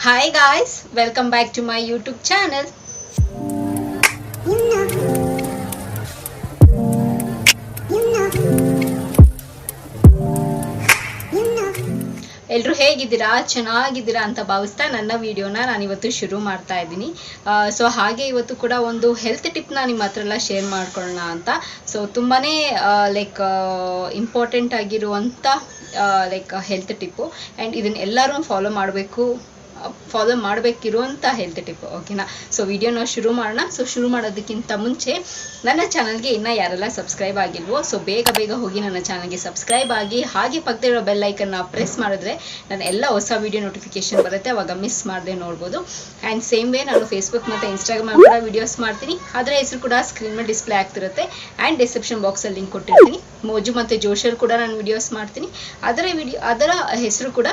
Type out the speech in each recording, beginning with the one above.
Hi guys, welcome back to my YouTube channel. ಎಲ್ಲರೂ ಹೇಗಿದ್ದೀರಾ, ಚೆನ್ನಾಗಿದ್ದೀರಾ ಅಂತ ಭಾವಿಸ್ತಾ ನನ್ನ ವಿಡಿಯೋನ ನಾನು ಇವತ್ತು ಶುರು ಮಾಡ್ತಾ ಇದ್ದೀನಿ. ಸೊ ಹಾಗೆ ಇವತ್ತು ಕೂಡ ಒಂದು ಹೆಲ್ತ್ ಟಿಪ್ನ ನಿಮ್ಮ ಹತ್ರ ಎಲ್ಲ ಶೇರ್ ಮಾಡ್ಕೊಳ್ಳೋಣ ಅಂತ. ಸೊ ತುಂಬಾ ಇಂಪಾರ್ಟೆಂಟ್ ಆಗಿರುವಂಥ ಹೆಲ್ತ್ ಟಿಪ್ಪು, ಆ್ಯಂಡ್ ಇದನ್ನು ಎಲ್ಲರೂ ಫಾಲೋ ಮಾಡಬೇಕಿರುವಂಥ ಹೆಲ್ತ್ ಟಿಪ್. ಓಕೆನಾ? ಸೊ ವಿಡಿಯೋನ ಶುರು ಮಾಡೋಣ. ಸೊ ಶುರು ಮಾಡೋದಕ್ಕಿಂತ ಮುಂಚೆ ನನ್ನ ಚಾನಲ್ಗೆ ಇನ್ನೂ ಯಾರೆಲ್ಲ ಸಬ್ಸ್ಕ್ರೈಬ್ ಆಗಿಲ್ವೋ, ಸೊ ಬೇಗ ಹೋಗಿ ನನ್ನ ಚಾನಲ್ಗೆ ಸಬ್ಸ್ಕ್ರೈಬ್ ಆಗಿ, ಹಾಗೆ ಪಕ್ಕದಲ್ಲಿರೋ ಬೆಲ್ ಐಕನ್ನ ಪ್ರೆಸ್ ಮಾಡಿದ್ರೆ ನನ್ನ ಎಲ್ಲ ಹೊಸ ವಿಡಿಯೋ ನೋಟಿಫಿಕೇಶನ್ ಬರುತ್ತೆ, ಅವಾಗ ಮಿಸ್ ಮಾಡದೆ ನೋಡ್ಬೋದು. ಆ್ಯಂಡ್ ಸೇಮ್ ವೇ ನಾನು ಫೇಸ್ಬುಕ್ ಮತ್ತು ಇನ್ಸ್ಟಾಗ್ರಾಮ್ ಕೂಡ ವಿಡಿಯೋಸ್ ಮಾಡ್ತೀನಿ. ಅದರ ಹೆಸರು ಕೂಡ ಸ್ಕ್ರೀನ್ ಮೇಲೆ ಡಿಸ್ಪ್ಲೇ ಆಗ್ತಿರುತ್ತೆ, ಆ್ಯಂಡ್ ಡಿಸ್ಕ್ರಿಪ್ಷನ್ ಬಾಕ್ಸಲ್ಲಿ ಲಿಂಕ್ ಕೊಟ್ಟಿರ್ತೀನಿ. ಮೋಜು ಮತ್ತು ಜೋಶಲ್ಲಿ ಕೂಡ ನಾನು ವಿಡಿಯೋಸ್ ಮಾಡ್ತೀನಿ. ಅದರ ಹೆಸರು ಕೂಡ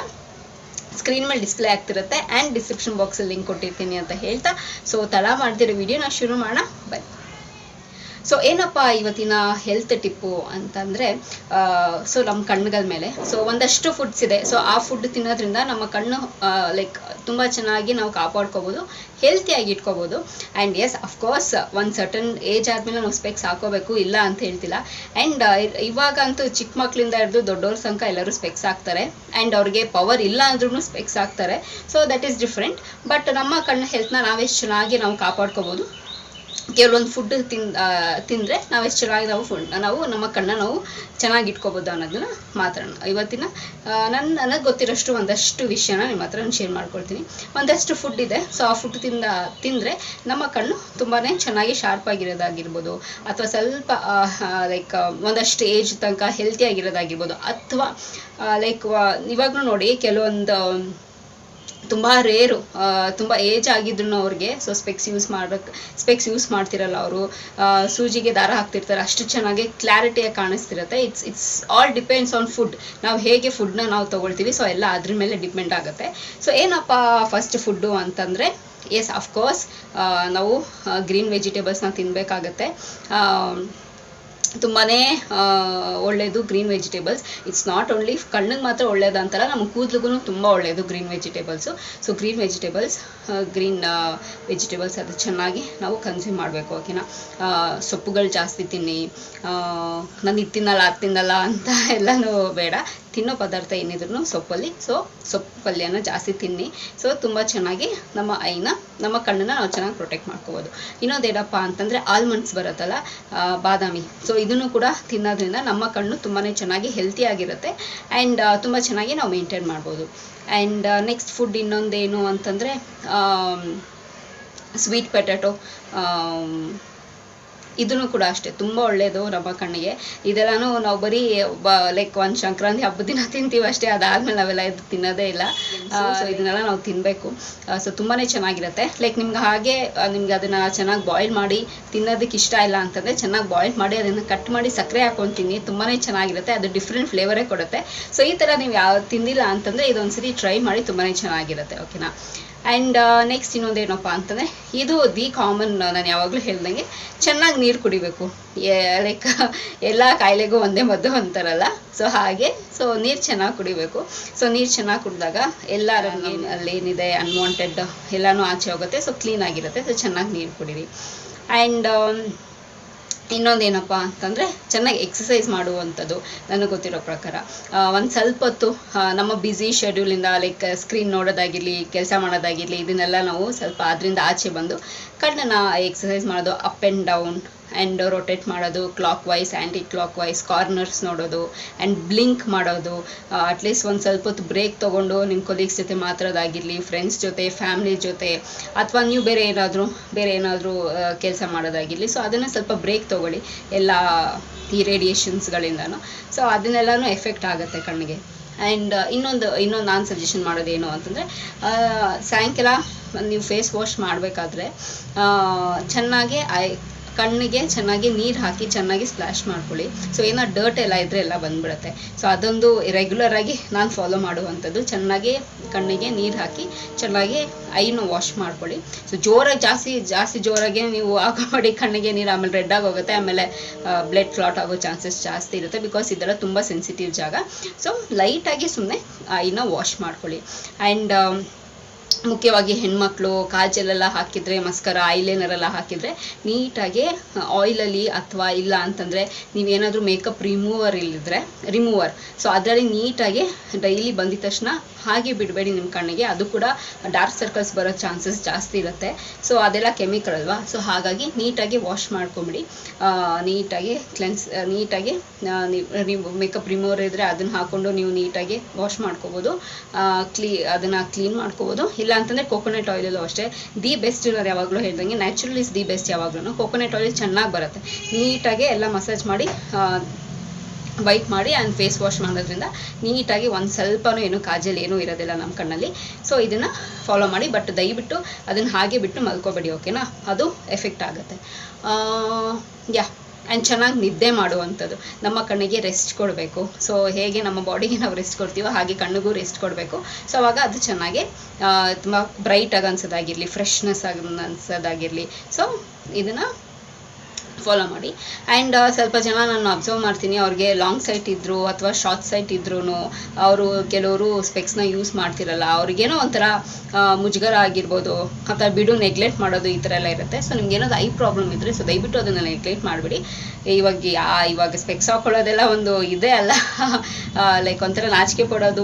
ಸ್ಕ್ರೀನ್ ಮೇಲೆ ಡಿಸ್ಪ್ಲೇ ಆಗ್ತಿರುತ್ತೆ, ಆ್ಯಂಡ್ ಡಿಸ್ಕ್ರಿಪ್ಷನ್ ಬಾಕ್ಸಲ್ಲಿ ಲಿಂಕ್ ಕೊಟ್ಟಿರ್ತೀನಿ ಅಂತ ಹೇಳ್ತಾ, ಸೊ ತಡ ಮಾಡ್ತಿರೋ ವಿಡಿಯೋನ ಶುರು ಮಾಡೋಣ ಬನ್ನಿ. ಸೊ ಏನಪ್ಪ ಇವತ್ತಿನ ಹೆಲ್ತ್ ಟಿಪ್ಪು ಅಂತಂದರೆ, ಸೊ ನಮ್ಮ ಕಣ್ಣುಗಳ ಮೇಲೆ ಸೊ ಒಂದಷ್ಟು ಫುಡ್ಸ್ ಇದೆ. ಸೊ ಆ ಫುಡ್ ತಿನ್ನೋದ್ರಿಂದ ನಮ್ಮ ಕಣ್ಣು ತುಂಬ ಚೆನ್ನಾಗಿ ನಾವು ಕಾಪಾಡ್ಕೋಬೋದು, ಹೆಲ್ತಿಯಾಗಿ ಇಟ್ಕೋಬೋದು. ಆ್ಯಂಡ್ ಎಸ್, ಅಫ್ಕೋರ್ಸ್ ಒಂದು ಸರ್ಟನ್ ಏಜ್ ಆದಮೇಲೆ ನಾವು ಸ್ಪೆಕ್ಸ್ ಹಾಕೋಬೇಕು, ಇಲ್ಲ ಅಂತ ಹೇಳ್ತಿಲ್ಲ. ಆ್ಯಂಡ್ ಇವಾಗಂತೂ ಚಿಕ್ಕ ಮಕ್ಕಳಿಂದ ಹಿಡಿದು ದೊಡ್ಡವ್ರ ತನಕ ಎಲ್ಲರೂ ಸ್ಪೆಕ್ಸ್ ಹಾಕ್ತಾರೆ, ಆ್ಯಂಡ್ ಅವ್ರಿಗೆ ಪವರ್ ಇಲ್ಲ ಅಂದ್ರೂ ಸ್ಪೆಕ್ಸ್ ಹಾಕ್ತಾರೆ. So that is different. But ನಮ್ಮ ಕಣ್ಣು ಹೆಲ್ತ್ನ ನಾವೆಷ್ಟು ಚೆನ್ನಾಗಿ ನಾವು ಕಾಪಾಡ್ಕೋಬೋದು, ಕೆಲವೊಂದು ಫುಡ್ ತಿಂದರೆ ನಾವೆಷ್ಟು ಚೆನ್ನಾಗಿ ನಾವು ನಮ್ಮ ಕಣ್ಣ ನಾವು ಚೆನ್ನಾಗಿ ಇಟ್ಕೋಬೋದು ಅನ್ನೋದನ್ನ ಮಾತಾಡೋಣ ಇವತ್ತಿನ. ನನಗೆ ಗೊತ್ತಿರೋಷ್ಟು ಒಂದಷ್ಟು ವಿಷಯನ ನಿಮ್ಮ ಹತ್ರ ಶೇರ್ ಮಾಡ್ಕೊಳ್ತೀನಿ. ಒಂದಷ್ಟು ಫುಡ್ ಇದೆ. ಸೊ ಆ ಫುಡ್ ತಿಂದರೆ ನಮ್ಮ ಕಣ್ಣು ತುಂಬಾ ಚೆನ್ನಾಗಿ ಶಾರ್ಪ್ ಆಗಿರೋದಾಗಿರ್ಬೋದು, ಅಥವಾ ಸ್ವಲ್ಪ ಒಂದಷ್ಟು ಏಜ್ ತನಕ ಹೆಲ್ತಿ ಆಗಿರೋದಾಗಿರ್ಬೋದು, ಅಥವಾ ಇವಾಗಲೂ ನೋಡಿ ಕೆಲವೊಂದು ತುಂಬ ರೇರು, ತುಂಬ ಏಜ್ ಆಗಿದ್ರು ಅವ್ರಿಗೆ ಸೊ ಸ್ಪೆಕ್ಸ್ ಯೂಸ್ ಮಾಡ್ತಿರಲ್ಲ ಅವರು, ಸೂಜಿಗೆ ದಾರ ಹಾಕ್ತಿರ್ತಾರೆ, ಅಷ್ಟು ಚೆನ್ನಾಗಿ ಕ್ಲಾರಿಟಿಯಾಗಿ ಕಾಣಿಸ್ತಿರುತ್ತೆ. It's all depends on food. ನಾವು ಹೇಗೆ ಫುಡ್ನ ನಾವು ತೊಗೊಳ್ತೀವಿ, ಸೊ ಎಲ್ಲ ಅದ್ರ ಮೇಲೆ ಡಿಪೆಂಡ್ ಆಗುತ್ತೆ. ಸೊ ಏನಪ್ಪ ಫಸ್ಟ್ ಫುಡ್ಡು ಅಂತಂದರೆ, ಎಸ್ ಅಫ್ಕೋರ್ಸ್ ನಾವು ಗ್ರೀನ್ ವೆಜಿಟೇಬಲ್ಸ್ನ ತಿನ್ನಬೇಕಾಗತ್ತೆ. ತುಂಬಾ ಒಳ್ಳೆಯದು green vegetables. It's not only ಕಣ್ಣಿಗೆ ಮಾತ್ರ ಒಳ್ಳೇದು ಅಂತಲ್ಲ, ನಮ್ಮ ಕೂದಲಿಗೂ ತುಂಬ ಒಳ್ಳೆಯದು green vegetables. So green vegetables ಅದು ಚೆನ್ನಾಗಿ ನಾವು ಕನ್ಸ್ಯೂಮ್ ಮಾಡಬೇಕು. ಓಕೆನಾ? ಸೊಪ್ಪುಗಳು ಜಾಸ್ತಿ ತಿನ್ನಿ. ನಾನು ಇದು ತಿನ್ನಲ್ಲ ಅಂತ ಎಲ್ಲನೂ ಬೇಡ. ತಿನ್ನೋ ಪದಾರ್ಥ ಏನಿದ್ರು ಸೊಪ್ಪಲ್ಲಿ, ಸೊ ಸೊಪ್ಪು ಪಲ್ಯನ ಜಾಸ್ತಿ ತಿನ್ನಿ. ಸೊ ತುಂಬ ಚೆನ್ನಾಗಿ ನಮ್ಮ ಕಣ್ಣನ್ನು ನಾವು ಚೆನ್ನಾಗಿ ಪ್ರೊಟೆಕ್ಟ್ ಮಾಡ್ಕೋಬೋದು. ಇನ್ನೊಂದೇನಪ್ಪ ಅಂತಂದರೆ ಆಲ್ಮಂಡ್ಸ್ ಬರುತ್ತಲ್ಲ, ಬಾದಾಮಿ. ಸೊ ಇದನ್ನು ಕೂಡ ತಿನ್ನೋದ್ರಿಂದ ನಮ್ಮ ಕಣ್ಣು ತುಂಬಾ ಚೆನ್ನಾಗಿ ಹೆಲ್ತಿಯಾಗಿರುತ್ತೆ, ಆ್ಯಂಡ್ ತುಂಬ ಚೆನ್ನಾಗಿ ನಾವು ಮೇಂಟೈನ್ ಮಾಡ್ಬೋದು. ಆ್ಯಂಡ್ ನೆಕ್ಸ್ಟ್ ಫುಡ್ ಇನ್ನೊಂದೇನು ಅಂತಂದರೆ ಸ್ವೀಟ್ ಪೊಟ್ಯಾಟೊ. ಇದನ್ನು ಕೂಡ ಅಷ್ಟೇ ತುಂಬ ಒಳ್ಳೆಯದು ನಮ್ಮ ಕಣ್ಣಿಗೆ. ಇದೆಲ್ಲನೂ ನಾವು ಬರೀ ಒಂದು ಸಂಕ್ರಾಂತಿ ಹಬ್ಬದ ದಿನ ತಿಂತೀವಿ ಅಷ್ಟೇ, ಅದಾದಮೇಲೆ ನಾವೆಲ್ಲ ಇದು ತಿನ್ನೋದೇ ಇಲ್ಲ. ಸೊ ಇದನ್ನೆಲ್ಲ ನಾವು ತಿನ್ನಬೇಕು. ಸೊ ತುಂಬಾ ಚೆನ್ನಾಗಿರುತ್ತೆ. ನಿಮ್ಗೆ ಅದನ್ನು ಚೆನ್ನಾಗಿ ಬಾಯ್ಲ್ ಮಾಡಿ ತಿನ್ನೋದಕ್ಕೆ ಇಷ್ಟ ಇಲ್ಲ ಅಂತಂದರೆ, ಚೆನ್ನಾಗಿ ಬಾಯ್ಲ್ ಮಾಡಿ ಅದನ್ನು ಕಟ್ ಮಾಡಿ ಸಕ್ಕರೆ ಹಾಕೊಂಡು ತಿನ್ನಿ, ತುಂಬಾ ಚೆನ್ನಾಗಿರುತ್ತೆ. ಅದು ಡಿಫ್ರೆಂಟ್ ಫ್ಲೇವರೇ ಕೊಡುತ್ತೆ. ಸೊ ಈ ಥರ ನೀವು ತಿಂದಿಲ್ಲ ಅಂತಂದರೆ ಇದೊಂದ್ಸರಿ ಟ್ರೈ ಮಾಡಿ, ತುಂಬಾ ಚೆನ್ನಾಗಿರುತ್ತೆ. ಓಕೆನಾ? ಆ್ಯಂಡ್ ನೆಕ್ಸ್ಟ್ ಇನ್ನೊಂದೇನಪ್ಪ ಅಂತಂದರೆ, ಇದು ದಿ ಕಾಮನ್, ನಾನು ಯಾವಾಗಲೂ ಹೇಳ್ದಂಗೆ ಚೆನ್ನಾಗಿ ನೀರು ಕುಡಿಬೇಕು. ಎಲ್ಲ ಕಾಯಿಲೆಗೂ ಒಂದೇ ಮದ್ದು ಅಂತಾರಲ್ಲ, ಸೊ ಹಾಗೆ. ಸೊ ನೀರು ಚೆನ್ನಾಗಿ ಕುಡಿಬೇಕು. ಸೊ ನೀರು ಚೆನ್ನಾಗಿ ಕುಡಿದಾಗ ಎಲ್ಲ ಅಲ್ಲೇನಿದೆ ಅನ್ವಾಂಟೆಡ್ ಎಲ್ಲನೂ ಆಚೆ ಹೋಗುತ್ತೆ. ಸೊ ಕ್ಲೀನಾಗಿರುತ್ತೆ. ಸೊ ಚೆನ್ನಾಗಿ ನೀರು ಕುಡೀರಿ. ಆ್ಯಂಡ್ ಇನ್ನೊಂದೇನಪ್ಪ ಅಂತಂದರೆ, ಚೆನ್ನಾಗಿ ಎಕ್ಸಸೈಸ್ ಮಾಡುವಂಥದ್ದು. ನನಗೆ ಗೊತ್ತಿರೋ ಪ್ರಕಾರ ಒಂದು ಸ್ವಲ್ಪ ಹೊತ್ತು ನಮ್ಮ ಬ್ಯುಸಿ ಶೆಡ್ಯೂಲಿಂದ ಸ್ಕ್ರೀನ್ ನೋಡೋದಾಗಿರಲಿ, ಕೆಲಸ ಮಾಡೋದಾಗಿರಲಿ, ಇದನ್ನೆಲ್ಲ ನಾವು ಸ್ವಲ್ಪ ಅದರಿಂದ ಆಚೆ ಬಂದು ಕಣ್ಣನ್ನು ಎಕ್ಸಸೈಸ್ ಮಾಡೋದು, up and down and rotate ಮಾಡೋದು, clockwise anticlockwise, corners ನೋಡೋದು, ಆ್ಯಂಡ್ ಬ್ಲಿಂಕ್ ಮಾಡೋದು. ಅಟ್ಲೀಸ್ಟ್ ಒಂದು ಸ್ವಲ್ಪ ಹೊತ್ತು ಬ್ರೇಕ್ ತೊಗೊಂಡು ನಿಮ್ಮ ಕೊಲೀಗ್ಸ್ ಜೊತೆ ಮಾತಾಡೋದಾಗಿರಲಿ, ಫ್ರೆಂಡ್ಸ್ ಜೊತೆ, ಫ್ಯಾಮಿಲಿ ಜೊತೆ, ಅಥವಾ ನೀವು ಬೇರೆ ಏನಾದರೂ ಕೆಲಸ ಮಾಡೋದಾಗಿರಲಿ. ಸೊ ಅದನ್ನು ಸ್ವಲ್ಪ ಬ್ರೇಕ್ ತೊಗೊಳ್ಳಿ ಎಲ್ಲ ಈ ರೇಡಿಯೇಷನ್ಸ್ಗಳಿಂದನೂ. ಸೊ ಅದನ್ನೆಲ್ಲನೂ ಎಫೆಕ್ಟ್ ಆಗುತ್ತೆ ಕಣ್ಣಿಗೆ. ಆ್ಯಂಡ್ ಇನ್ನೊಂದು ನಾನು ಸಜೆಷನ್ ಮಾಡೋದೇನು ಅಂತಂದರೆ, ಸಾಯಂಕಾಲ ನೀವು ಫೇಸ್ ವಾಶ್ ಮಾಡಬೇಕಾದ್ರೆ ಚೆನ್ನಾಗಿ ಕಣ್ಣಿಗೆ ಚೆನ್ನಾಗಿ ನೀರು ಹಾಕಿ ಚೆನ್ನಾಗಿ ಸ್ಪ್ಲಾಶ್ ಮಾಡ್ಕೊಳ್ಳಿ. ಸೊ ಏನೋ ಡರ್ಟ್ ಎಲ್ಲ ಇದ್ದರೆ ಎಲ್ಲ ಬಂದ್ಬಿಡುತ್ತೆ. ಸೊ ಅದೊಂದು ರೆಗ್ಯುಲರಾಗಿ ನಾನು ಫಾಲೋ ಮಾಡುವಂಥದ್ದು. ಚೆನ್ನಾಗಿ ಕಣ್ಣಿಗೆ ನೀರು ಹಾಕಿ ಚೆನ್ನಾಗಿ ಐನು ವಾಶ್ ಮಾಡ್ಕೊಳ್ಳಿ. ಸೊ ಜಾಸ್ತಿ ಜೋರಾಗಿ ನೀವು ಹಾಕಬೇಡಿ ಕಣ್ಣಿಗೆ ನೀರು, ಆಮೇಲೆ ರೆಡ್ ಆಗೋಗುತ್ತೆ, ಆಮೇಲೆ ಬ್ಲಡ್ ಕ್ಲಾಟ್ ಆಗೋ ಚಾನ್ಸಸ್ ಜಾಸ್ತಿ ಇರುತ್ತೆ. ಬಿಕಾಸ್ ಇದೆಲ್ಲ ತುಂಬ ಸೆನ್ಸಿಟಿವ್ ಜಾಗ. ಸೊ ಲೈಟಾಗಿ ಸುಮ್ಮನೆ ಐನ ವಾಶ್ ಮಾಡ್ಕೊಳ್ಳಿ. ಆ್ಯಂಡ್ ಮುಖ್ಯವಾಗಿ ಹೆಣ್ಮಕ್ಳು ಕಾಜಲೆಲ್ಲ ಹಾಕಿದರೆ, ಮಸ್ಕರ, ಐಲೈನರ್ ಎಲ್ಲ ಹಾಕಿದರೆ ನೀಟಾಗಿ ಆಯಿಲಲ್ಲಿ ಅಥವಾ ಇಲ್ಲ ಅಂತಂದರೆ ನೀವೇನಾದರೂ ಮೇಕಪ್ ರಿಮೂವರ್ ಸೊ ಅದರಲ್ಲಿ ನೀಟಾಗಿ ಡೈಲಿ ಬಂದಿದ ತಕ್ಷಣ ಹಾಗೆ ಬಿಡಬೇಡಿ ನಿಮ್ಮ ಕಣ್ಣಿಗೆ. ಅದು ಕೂಡ ಡಾರ್ಕ್ ಸರ್ಕಲ್ಸ್ ಬರೋ ಚಾನ್ಸಸ್ ಜಾಸ್ತಿ ಇರುತ್ತೆ. ಸೊ ಅದೆಲ್ಲ ಕೆಮಿಕಲ್ ಅಲ್ವಾ, ಸೊ ಹಾಗಾಗಿ ನೀಟಾಗಿ ವಾಶ್ ಮಾಡ್ಕೊಂಬಿಡಿ. ನೀಟಾಗಿ ನೀವು ಮೇಕಪ್ ರಿಮೂವರ್ ಇದ್ದರೆ ಅದನ್ನು ಹಾಕ್ಕೊಂಡು ನೀವು ನೀಟಾಗಿ ವಾಶ್ ಮಾಡ್ಕೋಬೋದು, ಅದನ್ನು ಕ್ಲೀನ್ ಮಾಡ್ಕೋಬೋದು. ಇಲ್ಲ ಅಂತಂದರೆ ಕೋಕೋನಟ್ ಆಯಿಲಲ್ಲೂ ಅಷ್ಟೇ ದಿ ಬೆಸ್ಟ್. ನಾನು ಯಾವಾಗಲೂ ಹೇಳ್ದಂಗೆ ನ್ಯಾಚುರಲ್ ಇಸ್ ದಿ ಬೆಸ್ಟ್. ಯಾವಾಗಲೂ ಕೋಕೋನಟ್ ಆಯಿಲ್ ಚೆನ್ನಾಗಿ ಬರುತ್ತೆ. ನೀಟಾಗಿ ಎಲ್ಲ ಮಸಾಜ್ ಮಾಡಿ ವೈಪ್ ಮಾಡಿ ಆ್ಯಂಡ್ ಫೇಸ್ ವಾಶ್ ಮಾಡೋದ್ರಿಂದ ನೀಟಾಗಿ ಒಂದು ಸ್ವಲ್ಪನೂ ಏನು ಕಾಜಲ್ ಏನೂ ಇರೋದಿಲ್ಲ ನಮ್ಮ ಕಣ್ಣಲ್ಲಿ. ಸೊ ಇದನ್ನು ಫಾಲೋ ಮಾಡಿ, ಬಟ್ ದಯವಿಟ್ಟು ಅದನ್ನು ಹಾಗೆ ಬಿಟ್ಟು ಮಲ್ಕೋಬೇಡಿ, ಓಕೆನಾ? ಅದು ಎಫೆಕ್ಟ್ ಆಗುತ್ತೆ. ಆ್ಯಂಡ್ ಚೆನ್ನಾಗಿ ನಿದ್ದೆ ಮಾಡುವಂಥದ್ದು. ನಮ್ಮ ಕಣ್ಣಿಗೆ ರೆಸ್ಟ್ ಕೊಡಬೇಕು. ಸೊ ಹೇಗೆ ನಮ್ಮ ಬಾಡಿಗೆ ನಾವು ರೆಸ್ಟ್ ಕೊಡ್ತೀವೋ ಹಾಗೆ ಕಣ್ಣಿಗೂ ರೆಸ್ಟ್ ಕೊಡಬೇಕು. ಸೊ ಅವಾಗ ಅದು ಚೆನ್ನಾಗಿ ತುಂಬ ಬ್ರೈಟಾಗಿ ಅನ್ಸೋದಾಗಿರಲಿ, ಫ್ರೆಶ್ನೆಸ್ ಅನ್ಸೋದಾಗಿರಲಿ. ಸೊ ಇದನ್ನು ಫಾಲೋ ಮಾಡಿ. ಆ್ಯಂಡ್ ಸ್ವಲ್ಪ ಜನ ನಾನು ಅಬ್ಸರ್ವ್ ಮಾಡ್ತೀನಿ, ಅವ್ರಿಗೆ ಲಾಂಗ್ ಸೈಟ್ ಇದ್ದರು ಅಥವಾ ಶಾರ್ಟ್ ಸೈಟ್ ಇದ್ರೂ ಅವರು ಕೆಲವರು ಸ್ಪೆಕ್ಸ್ನ ಯೂಸ್ ಮಾಡ್ತಿರಲ್ಲ, ಅವ್ರಿಗೇನೋ ಒಂಥರ ಮುಜುಗರ ಆಗಿರ್ಬೋದು ಅಥವಾ ಬಿಡು ನೆಗ್ಲೆಕ್ಟ್ ಮಾಡೋದು ಈ ಥರ ಎಲ್ಲ ಇರುತ್ತೆ. ಸೊ ನಿಮ್ಗೇನಾದ್ರು ಐ ಪ್ರಾಬ್ಲಮ್ ಇದ್ದರೆ ಸೊ ದಯವಿಟ್ಟು ಅದನ್ನು ನೆಗ್ಲೆಕ್ಟ್ ಮಾಡಬೇಡಿ. ಇವಾಗ ಸ್ಪೆಕ್ಸ್ ಹಾಕೊಳ್ಳೋದೆಲ್ಲ ಒಂದು ಇದೆ ಅಲ್ಲ, ಲೈಕ್ ಒಂಥರ ನಾಚಿಕೆ ಪಡೋದು,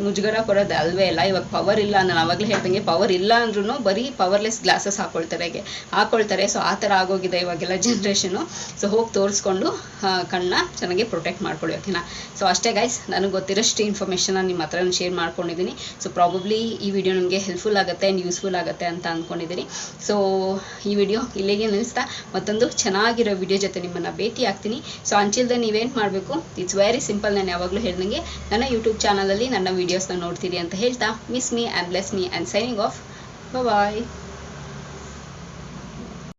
ಮುಜುಗರ ಪಡೋದು ಅಲ್ವೇ ಅಲ್ಲ. ಇವಾಗ ಪವರ್ ಇಲ್ಲ, ನಾನು ಆವಾಗಲೇ ಹೇಳ್ದಂಗೆ ಪವರ್ ಇಲ್ಲ ಅಂದ್ರೂ ಬರೀ ಪವರ್ಲೆಸ್ ಗ್ಲಾಸಸ್ ಹಾಕೊಳ್ತಾರೆ. ಸೊ ಆ ಥರ ಆಗೋಗಿದೆ ಇವಾಗೆಲ್ಲ ಜನ್ರೇಷನು. ಸೊ ಹೋಗಿ ತೋರಿಸ್ಕೊಂಡು ಕಣ್ಣ ಚೆನ್ನಾಗಿ ಪ್ರೊಟೆಕ್ಟ್ ಮಾಡ್ಕೊಳ್ಳಿ, ಓಕೆನಾ? ಸೊ ಅಷ್ಟೇ ಗೈಸ್, ನನಗೆ ಗೊತ್ತಿರೋಷ್ಟು ಇನ್ಫಾರ್ಮೇಷನ್ನ ನಿಮ್ಮ ಹತ್ರ ಶೇರ್ ಮಾಡ್ಕೊಂಡಿದ್ದೀನಿ. ಸೊ ಪ್ರಾಬಬ್ಲಿ ಈ ವಿಡಿಯೋ ನಿಮಗೆ ಹೆಲ್ಪ್ಫುಲ್ ಆಗುತ್ತೆ ಆ್ಯಂಡ್ ಯೂಸ್ಫುಲ್ ಆಗುತ್ತೆ ಅಂತ ಅಂದ್ಕೊಂಡಿದ್ದೀನಿ. ಸೊ ಈ ವಿಡಿಯೋ ಇಲ್ಲಿಗೆ ನಿಲ್ಲಿಸ್ತಾ ಮತ್ತೊಂದು ಚೆನ್ನಾಗಿರೋ ವಿಡಿಯೋ ಜೊತೆ ನಿಮ್ಮನ್ನು ಭೇಟಿ ಆಗ್ತೀನಿ. ಸೊ ಅಂಚಿಲ್ದೆ ನೀವೇನು ಮಾಡಬೇಕು, ಇಟ್ಸ್ ವೆರಿ ಸಿಂಪಲ್. ನಾನು ಯಾವಾಗಲೂ ಹೇಳ್ದಂಗೆ ನನ್ನ ಯೂಟ್ಯೂಬ್ ಚಾನಲಲ್ಲಿ ನನ್ನ ವೀಡಿಯೋಸ್ನ ನೋಡ್ತೀರಿ ಅಂತ ಹೇಳ್ತಾ miss me and bless me and signing off. Bye.